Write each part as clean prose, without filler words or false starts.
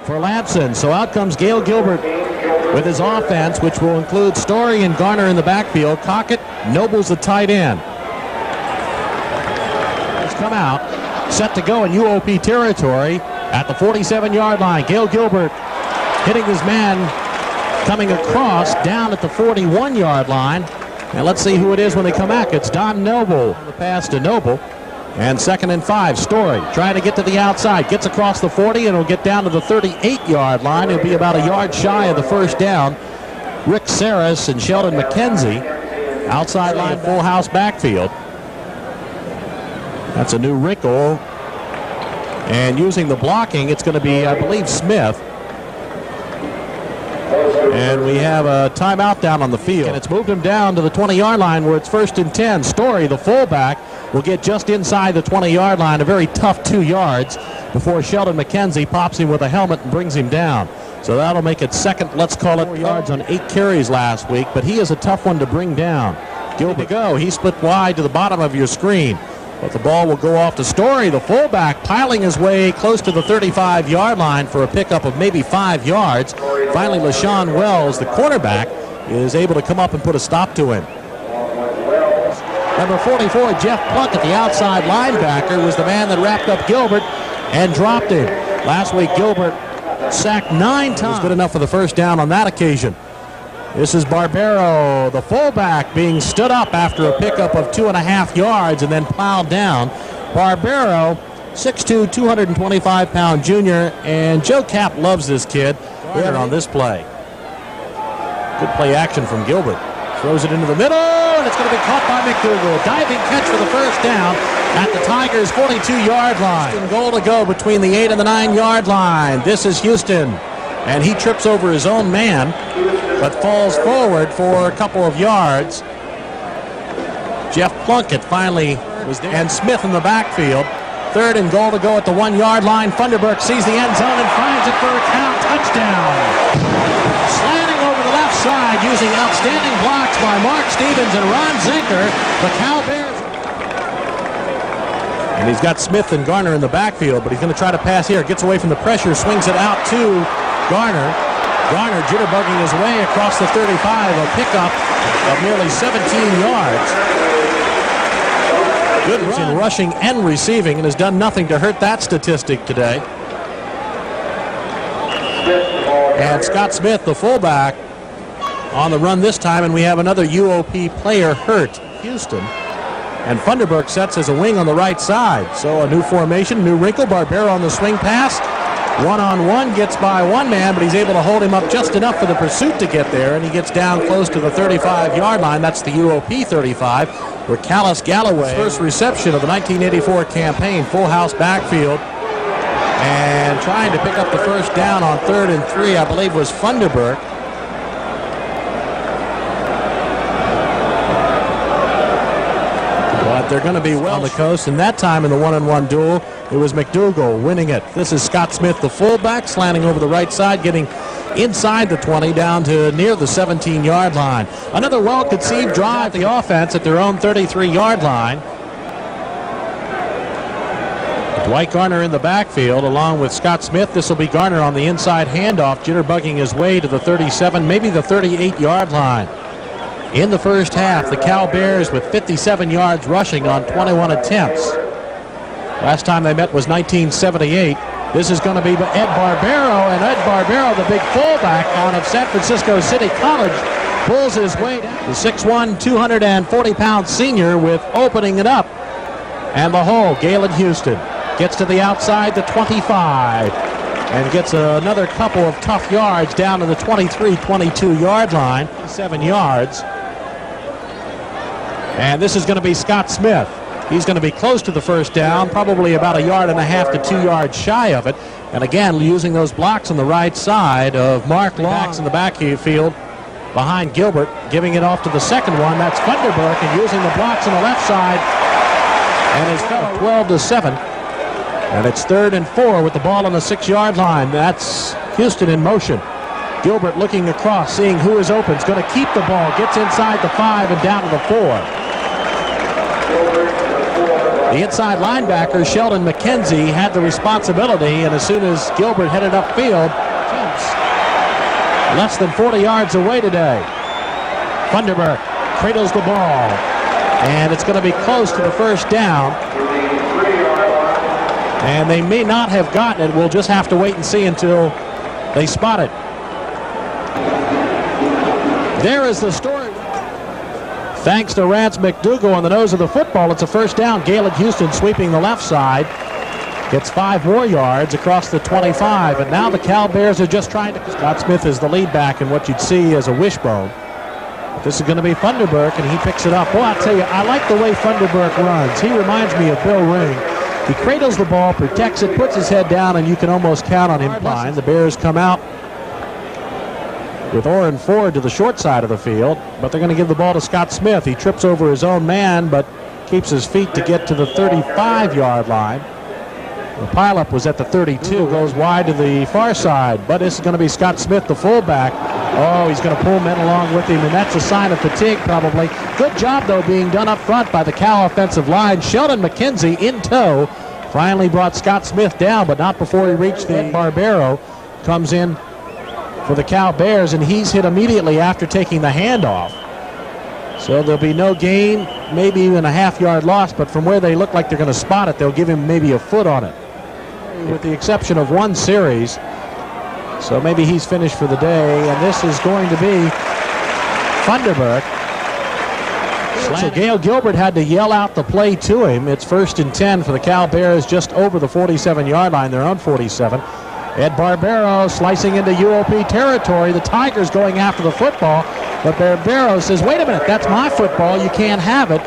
for Lamson. So out comes Gail Gilbert with his offense, which will include Story and Garner in the backfield. Cockett, Noble's the tight end. He's come out, set to go in UOP territory at the 47-yard line. Gail Gilbert hitting his man coming across down at the 41-yard line. And let's see who it is when they come back. It's Don Noble. The pass to Noble. And 2nd and 5. Story trying to get to the outside. Gets across the 40 and will get down to the 38-yard line. It'll be about a yard shy of the first down. Rick Saris and Sheldon MacKenzie outside line, full house backfield. That's a new wrinkle. And using the blocking, it's going to be, I believe, Smith. And we have a timeout down on the field. And it's moved him down to the 20-yard line where it's 1st and 10. Story, the fullback, will get just inside the 20-yard line, a very tough 2 yards, before Sheldon MacKenzie pops him with a helmet and brings him down. So that'll make it second, let's call it 4 yards on 8 carries last week, but he is a tough one to bring down. Gilbert go. He split wide to the bottom of your screen. But the ball will go off to Story, the fullback, piling his way close to the 35-yard line for a pickup of maybe 5 yards. Finally, LaShawn Wells, the cornerback, is able to come up and put a stop to him. Number 44, Jeff Plunkett, the outside linebacker, was the man that wrapped up Gilbert and dropped him. Last week, Gilbert sacked 9 times. It was good enough for the first down on that occasion. This is Barbero, the fullback, being stood up after a pickup of 2.5 yards and then plowed down. Barbero, 6'2", 225-pound junior, and Joe Kapp loves this kid. Here on this play. Good play action from Gilbert. Throws it into the middle, and it's going to be caught by McDougal. Diving catch for the first down at the Tigers' 42-yard line. And goal to go between the 8 and the 9-yard line. This is Houston, and he trips over his own man, but falls forward for a couple of yards. Jeff Plunkett finally was there, and Smith in the backfield. 3rd and goal to go at the 1-yard line. Funderburk sees the end zone and finds it for a count. Touchdown. Slanting over the left side using outstanding blocks by Mark Stevens and Ron Zinker. The Cowbears. And he's got Smith and Garner in the backfield, but he's going to try to pass here. Gets away from the pressure, swings it out to Garner. Garner jitterbugging his way across the 35, a pickup of nearly 17 yards. Good run in rushing and receiving, and has done nothing to hurt that statistic today. And Scott Smith, the fullback, on the run this time, and we have another UOP player hurt. Houston. And Funderburk sets as a wing on the right side. So a new formation, new wrinkle. Barbero on the swing pass. One-on-one, gets by one man, but he's able to hold him up just enough for the pursuit to get there, and he gets down close to the 35-yard line. That's the UOP 35, where Callis Galloway, first reception of the 1984 campaign, full house backfield, and trying to pick up the first down on 3rd and 3, I believe, was Funderburk. But they're going to be well on the coast, and that time in the one-on-one duel, it was McDougal winning it. This is Scott Smith, the fullback, slanting over the right side, getting inside the 20 down to near the 17-yard line. Another well-conceived drive, the offense at their own 33-yard line. Dwight Garner in the backfield along with Scott Smith. This will be Garner on the inside handoff, jitterbugging his way to the 37, maybe the 38-yard line. In the first half, the Cowbears with 57 yards rushing on 21 attempts. Last time they met was 1978. This is going to be Ed Barbero, and Ed Barbero, the big fullback out of San Francisco City College, pulls his way down. The 6'1", 240-pound senior with opening it up. And the hole, Galen Houston, gets to the outside, the 25, and gets another couple of tough yards down to the 23, 22-yard line, 7 yards. And this is going to be Scott Smith. He's going to be close to the first down, probably about 1.5 to 2 yards shy of it. And again, using those blocks on the right side of Mark Long in the backfield behind Gilbert, giving it off to the second one. That's Funderburk, and using the blocks on the left side. And it's 12-7. And it's 3rd and 4 with the ball on the 6-yard line. That's Houston in motion. Gilbert looking across, seeing who is open. Is going to keep the ball, gets inside the 5 and down to the 4. The inside linebacker, Sheldon MacKenzie, had the responsibility, and as soon as Gilbert headed upfield, less than 40 yards away today. Funderburk cradles the ball, and it's going to be close to the first down. And they may not have gotten it. We'll just have to wait and see until they spot it. There is the story. Thanks to Rance McDougal on the nose of the football, it's a first down. Galen Houston sweeping the left side. Gets 5 more yards across the 25. And now the Cal Bears are just trying to... Scott Smith is the lead back in what you'd see as a wishbone. This is going to be Funderburk, and he picks it up. Boy, I tell you, I like the way Funderburk runs. He reminds me of Bill Ring. He cradles the ball, protects it, puts his head down, and you can almost count on him flying. The Bears come out with Orrin Ford to the short side of the field, but they're going to give the ball to Scott Smith. He trips over his own man, but keeps his feet to get to the 35-yard line. The pileup was at the 32, goes wide to the far side, but this is going to be Scott Smith, the fullback. Oh, he's going to pull men along with him, and that's a sign of fatigue probably. Good job, though, being done up front by the Cal offensive line. Sheldon MacKenzie in tow finally brought Scott Smith down, but not before he reached the Barbero. Comes in for the Cal Bears, and he's hit immediately after taking the handoff. So there'll be no gain, maybe even a half-yard loss, but from where they look like they're going to spot it, they'll give him maybe a foot on it, with the exception of one series. So maybe he's finished for the day, and this is going to be Funderburk. So Gail Gilbert had to yell out the play to him. It's 1st and 10 for the Cal Bears just over the 47-yard line, their own 47. Ed Barbero slicing into UOP territory. The Tigers going after the football, but Barbero says, wait a minute, that's my football, you can't have it.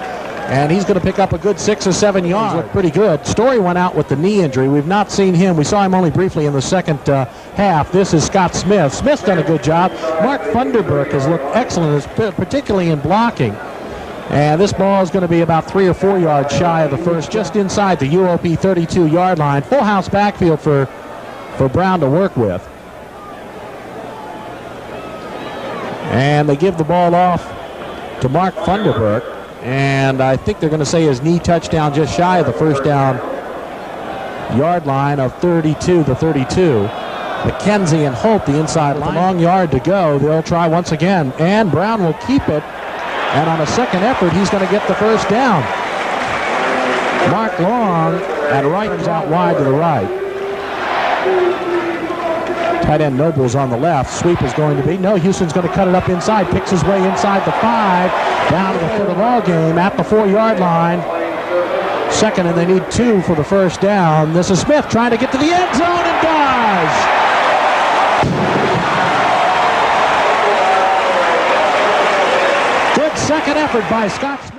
And he's going to pick up a good 6 or 7 yards. Looked pretty good. Story went out with the knee injury. We've not seen him. We saw him only briefly in the second half. This is Scott Smith. Smith's done a good job. Mark Funderburk has looked excellent, particularly in blocking. And this ball is going to be about 3 or 4 yards shy of the first, just inside the UOP 32-yard line. Full house backfield for Brown to work with. And they give the ball off to Mark Funderburk. And I think they're going to say his knee touchdown just shy of the first down yard line of 32 to 32. MacKenzie and Hope, the inside line. With a long yard to go, they'll try once again. And Brown will keep it. And on a second effort, he's going to get the first down. Mark Long at right comes out wide to the right. Tight end Noble's on the left. Sweep is going to be. No, Houston's going to cut it up inside. Picks his way inside the 5. Down to the foot of the ball game at the 4-yard line. Second, and they need 2 for the first down. This is Smith trying to get to the end zone and does. Good second effort by Scott Smith.